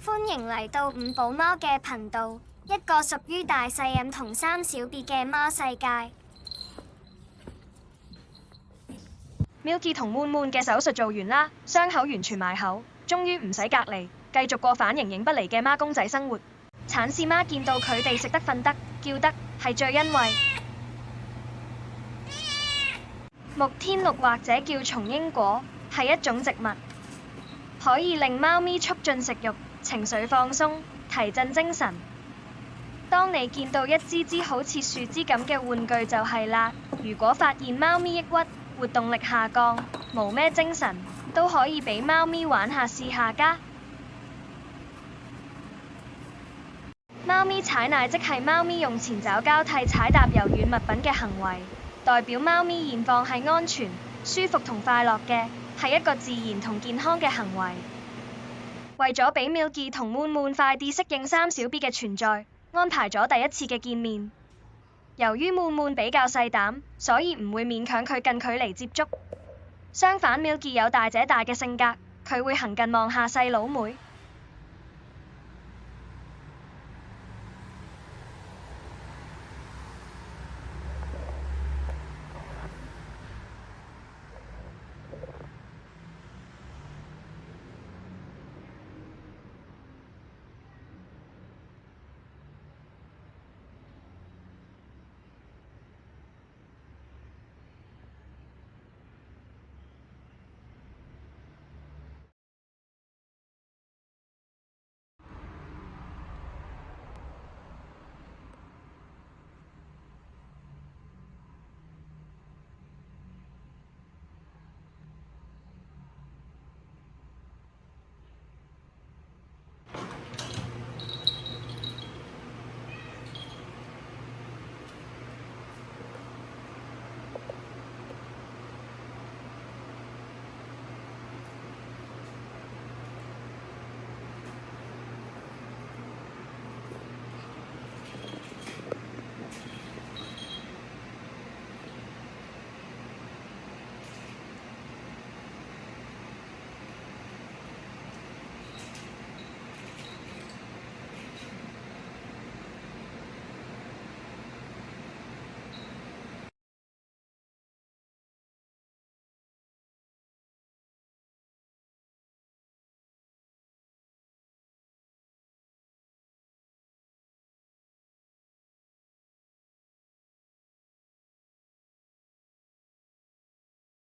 歡迎嚟到五寶貓嘅頻道，一個屬於大細 M 同3小 B 嘅貓世界。Milky 同 Moon Moon嘅手術做完啦，傷口完全埋口，終於唔使隔離，繼續過反形影不離嘅孖公仔生活。產試媽見到佢哋食得、瞓得、叫得，係最欣慰。木天綠或者叫松英果，係一種植物，可以令貓咪促進食慾、情緒放鬆、提振精神。當你見到一支支好似樹枝咁嘅玩具就係啦。如果發現貓咪抑鬱、活動力下降、冇咩精神，都可以俾貓咪玩下試下㗎。貓咪踩奶即係貓咪用前爪交替踩踏柔軟物品嘅行為，代表貓咪現況係安全、舒服同快樂嘅，係一個自然同健康嘅行為。為咗俾 Milky 同 Moon Moon 快啲適應3小 B 嘅存在，安排咗第一次嘅見面。由於 Moon Moon 比較細膽，所以唔會勉強佢近距離接觸。相反 Milky 有大姐大嘅性格，佢會行近望下細佬妹。